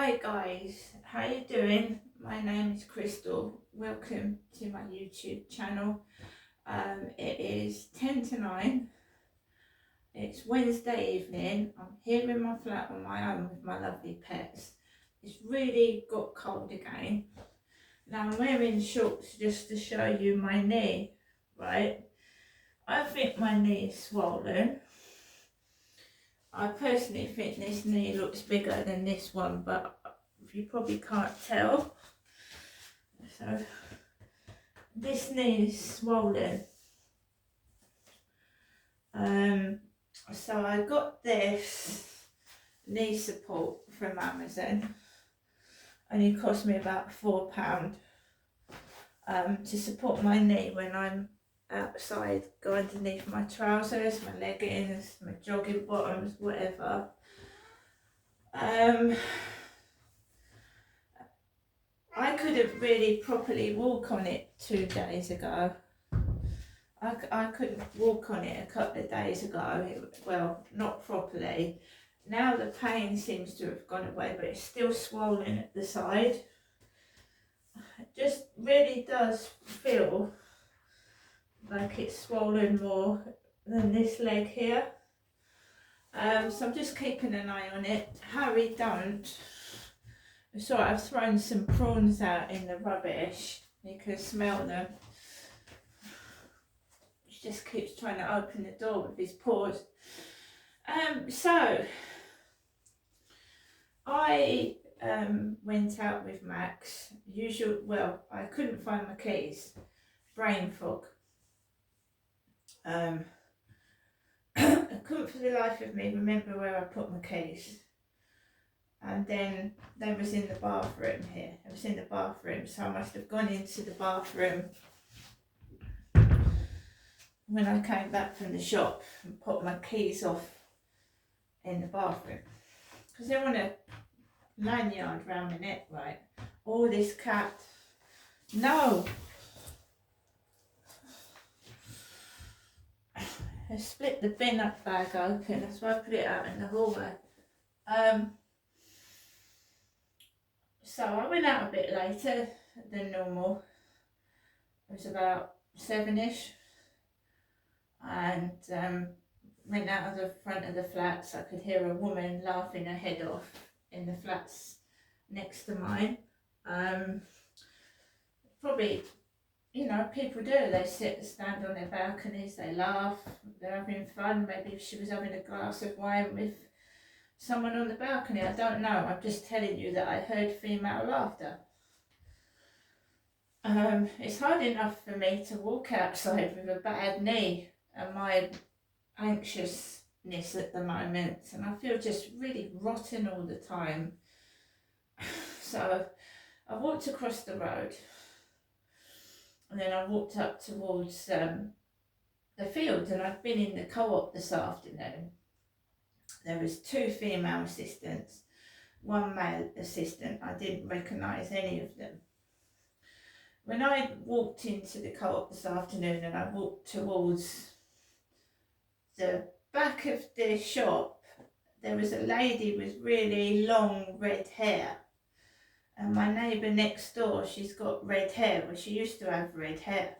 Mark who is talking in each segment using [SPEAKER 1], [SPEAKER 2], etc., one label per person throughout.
[SPEAKER 1] Hi guys, how you doing? My name is Crystal. Welcome to my YouTube channel. It is 10 to 9. It's Wednesday evening. I'm here in my flat on my own with my lovely pets. It's really got cold again. Now I'm wearing shorts just to show you my knee, right? I think my knee is swollen. I personally think this knee looks bigger than this one, but you probably can't tell. So this knee is swollen. So I got this knee support from Amazon, and it cost me about £4 to support my knee when I'm outside, go underneath my trousers, my leggings, my jogging bottoms, whatever. I couldn't really properly walk on it 2 days ago. I couldn't walk on it a couple of days ago, well, not properly. Now the pain seems to have gone away, but it's still swollen at the side. It just really does feel like it's swollen more than this leg here. So I'm just keeping an eye on it. Harry, don't. So I've thrown some prawns out in the rubbish. You can smell them. He just keeps trying to open the door with his paws. So I went out with Max. I couldn't find my keys. Brain fog. I couldn't for the life of me remember where I put my keys. And then they was in the bathroom here. It was in the bathroom, so I must have gone into the bathroom when I came back from the shop and put my keys off in the bathroom. Because they're on a lanyard round my neck, right? All this cat. No! I split the bin up bag open, that's why I put it out in the hallway. So I went out a bit later than normal. It was about 7ish, and went out of the front of the flats. I could hear a woman laughing her head off in the flats next to mine. Probably, people do. They stand on their balconies, they laugh, they're having fun. Maybe she was having a glass of wine with someone on the balcony, I don't know. I'm just telling you that I heard female laughter. It's hard enough for me to walk outside with a bad knee and my anxiousness at the moment, and I feel just really rotten all the time. So I walked across the road, and then I walked up towards the field, and I've been in the co-op this afternoon. There was 2 female assistants, 1 male assistant. I didn't recognise any of them. When I walked into the co-op this afternoon and I walked towards the back of the shop, there was a lady with really long red hair. And my neighbour next door, she's got red hair. Well, she used to have red hair.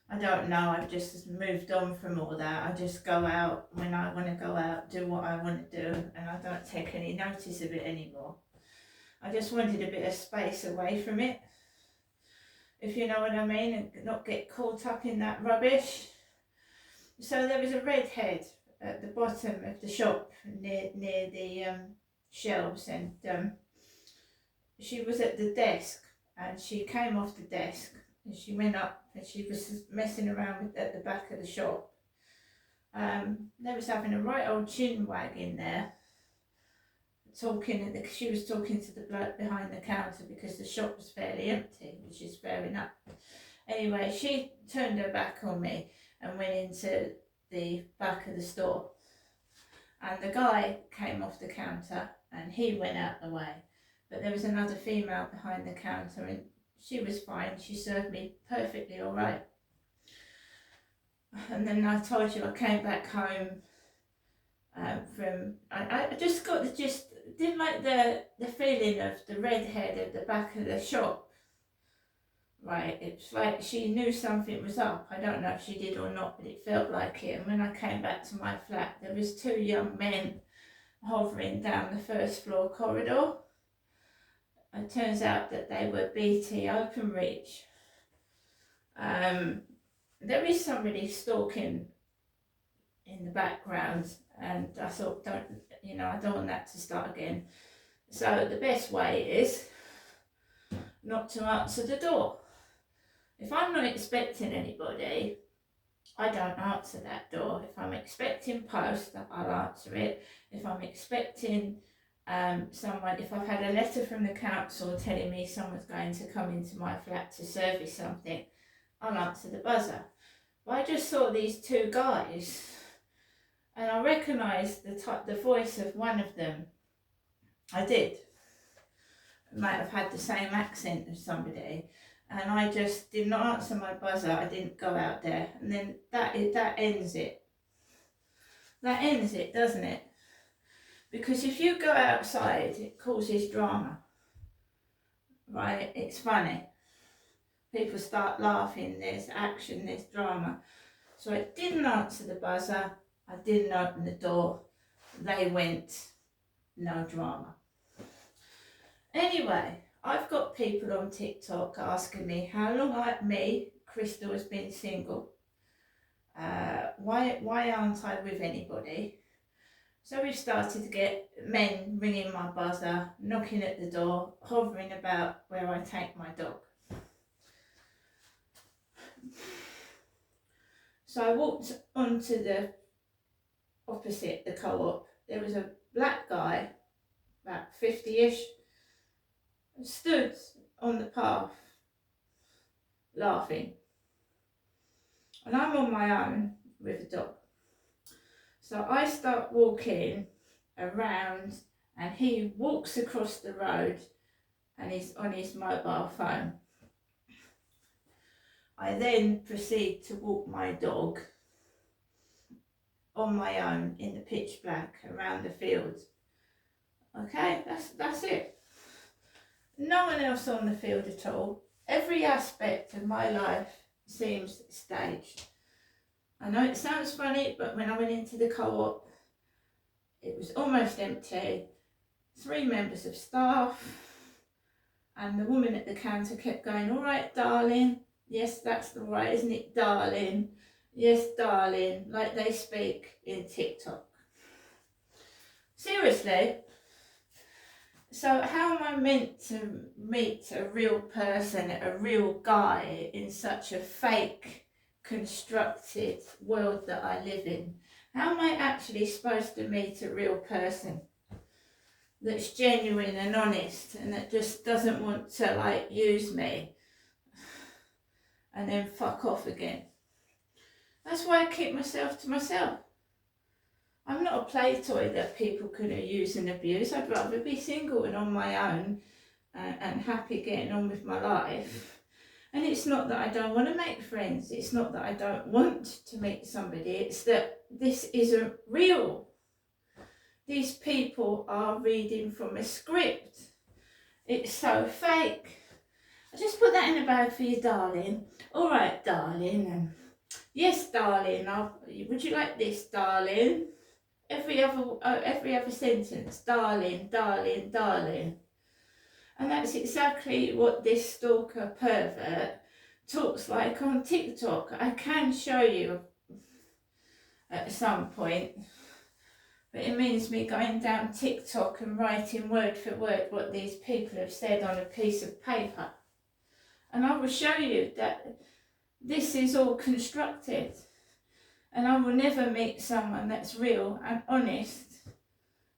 [SPEAKER 1] I don't know, I've just moved on from all that. I just go out when I want to go out, do what I want to do, and I don't take any notice of it anymore. I just wanted a bit of space away from it, if you know what I mean, and not get caught up in that rubbish. So there was a redhead at the bottom of the shop near the shelves, and she was at the desk, and she came off the desk and she went up and she was messing around at the back of the shop. They was having a right old chin wag in there, she was talking to the bloke behind the counter because the shop was fairly empty, which is fair enough. Anyway, she turned her back on me and went into the back of the store, and the guy came off the counter and he went out the way, but there was another female behind the counter and she was fine. She served me perfectly all right. And then I told you I came back home I just got didn't like the feeling of the redhead at the back of the shop. Right, it's like she knew something was up. I don't know if she did or not, but it felt like it. And when I came back to my flat, there was two young men hovering down the first floor corridor. It turns out that they were BT Openreach. There is somebody stalking in the background, and I thought, I don't want that to start again. So the best way is not to answer the door. If I'm not expecting anybody, I don't answer that door. If I'm expecting post, I'll answer it. If I'm expecting someone, if I've had a letter from the council telling me someone's going to come into my flat to service something, I'll answer the buzzer. But I just saw these two guys, and I recognised the voice of one of them. I did. I might have had the same accent as somebody, and I just did not answer my buzzer. I didn't go out there, and then that ends it. That ends it, doesn't it? Because if you go outside, it causes drama, right? It's funny. People start laughing, there's action, there's drama. So I didn't answer the buzzer, I didn't open the door, they went, no drama. Anyway, I've got people on TikTok asking me how long Crystal, has been single. Why aren't I with anybody? So we've started to get men ringing my buzzer, knocking at the door, hovering about where I take my dog. So I walked onto the opposite, the co-op. There was a black guy, about 50-ish, stood on the path, laughing. And I'm on my own with a dog. So I start walking around, and he walks across the road and he's on his mobile phone. I then proceed to walk my dog on my own in the pitch black around the field. Okay, that's it. No one else on the field at all. Every aspect of my life seems staged. I know it sounds funny, but when I went into the co-op, it was almost empty. 3 members of staff, and the woman at the counter kept going, "All right, darling. Yes, that's all right, isn't it, darling? Yes, darling," like they speak in TikTok. Seriously. So how am I meant to meet a real person, a real guy, in such a fake, constructed world that I live in? How am I actually supposed to meet a real person that's genuine and honest, and that just doesn't want to use me and then fuck off again? That's why I keep myself to myself. I'm not a play toy that people can use and abuse. I'd rather be single and on my own and happy getting on with my life. And it's not that I don't want to make friends. It's not that I don't want to meet somebody. It's that this isn't real. These people are reading from a script. It's so fake. I just put that in a bag for you, darling. All right, darling. Yes, darling. Would you like this, darling? Every other sentence, darling, darling, darling. And that's exactly what this stalker pervert talks like on TikTok. I can show you at some point, but it means me going down TikTok and writing word for word what these people have said on a piece of paper. And I will show you that this is all constructed. And I will never meet someone that's real and honest.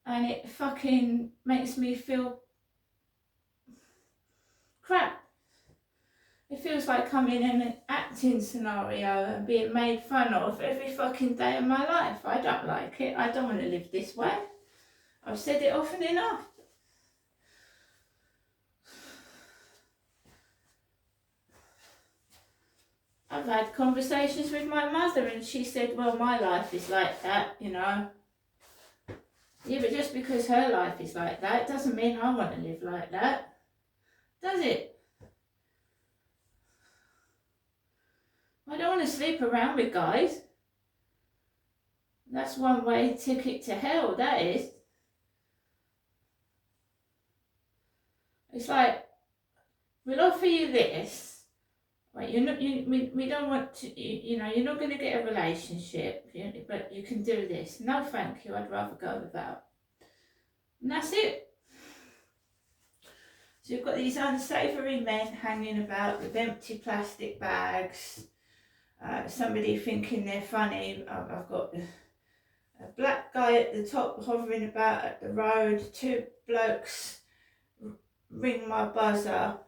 [SPEAKER 1] And it fucking makes me feel crap. It feels like I'm in an acting scenario and being made fun of every fucking day of my life. I don't like it. I don't want to live this way. I've said it often enough. I've had conversations with my mother and she said, well, my life is like that, you know. Yeah, but just because her life is like that doesn't mean I want to live like that, does it? I don't want to sleep around with guys. That's one way ticket to hell, that is. It's like, we'll offer you this, right? We don't want to, you're not going to get a relationship, but you can do this. No, thank you. I'd rather go without. And that's it. So you've got these unsavoury men hanging about with empty plastic bags. Somebody thinking they're funny. I've got a black guy at the top hovering about at the road. Two blokes ring my buzzer.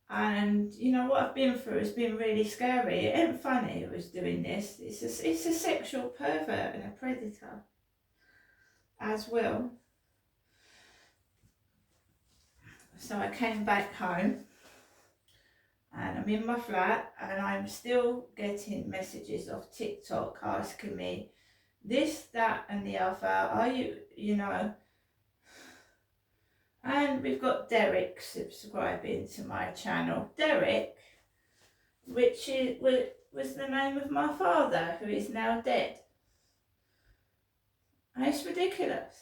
[SPEAKER 1] And you know what I've been through has been really scary. It ain't funny I was doing this. It's a sexual pervert and a predator as well. So I came back home and I'm in my flat and I'm still getting messages off TikTok asking me this, that and the other. Are you know? And we've got Derek subscribing to my channel. Derek, which was the name of my father, who is now dead. And it's ridiculous.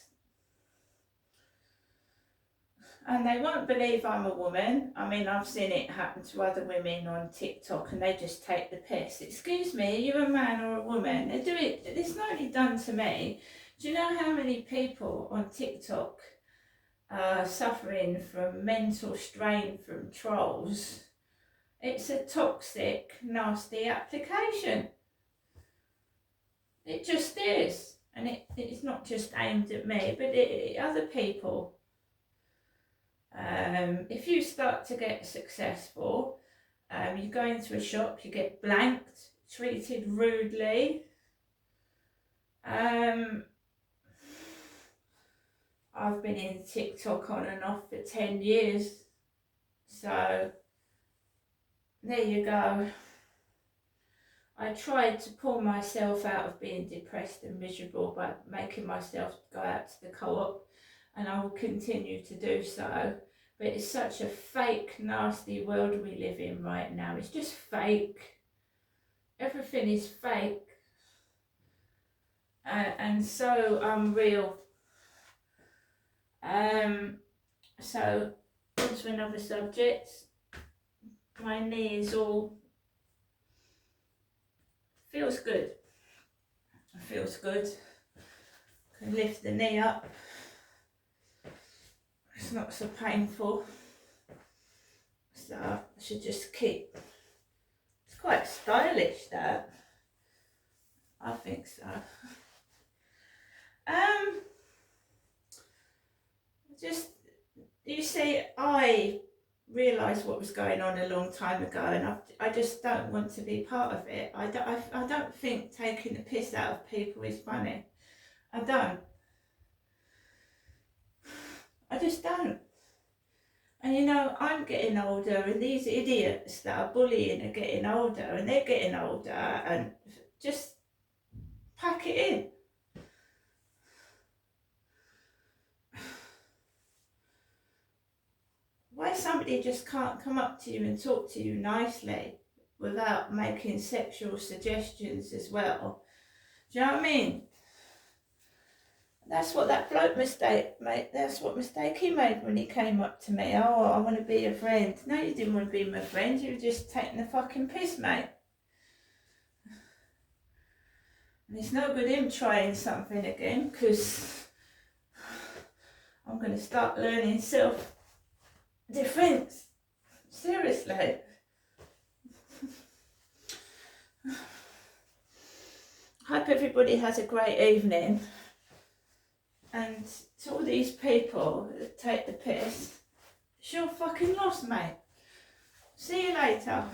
[SPEAKER 1] And they won't believe I'm a woman. I mean, I've seen it happen to other women on TikTok and they just take the piss. Excuse me, are you a man or a woman? They do it, it's not only done to me. Do you know how many people on TikTok are suffering from mental strain from trolls? It's a toxic, nasty application. It just is. And it's not just aimed at me, but other people. If you start to get successful, you go into a shop, you get blanked, treated rudely. I've been in TikTok on and off for 10 years, so there you go. I tried to pull myself out of being depressed and miserable by making myself go out to the co-op, and I will continue to do so. But it's such a fake, nasty world we live in right now. It's just fake. Everything is fake. And so unreal. So, on to another subject. My knee is all... feels good. It feels good. Can lift the knee up. It's not so painful, so I should just keep. It's quite stylish, that. I think so. Just, you see, I realised what was going on a long time ago, and I just don't want to be part of it. I don't think taking the piss out of people is funny. I don't. I just don't. And you know, I'm getting older and these idiots that are bullying are getting older and they're getting older, and just pack it in. Why somebody just can't come up to you and talk to you nicely without making sexual suggestions as well? Do you know what I mean? That's what that bloke mistake he made when he came up to me. Oh, I want to be your friend. No, you didn't want to be my friend. You were just taking the fucking piss, mate. And it's no good him trying something again, because I'm going to start learning self-defense. Seriously. Hope everybody has a great evening. And to all these people that take the piss, it's your fucking loss, mate. See you later.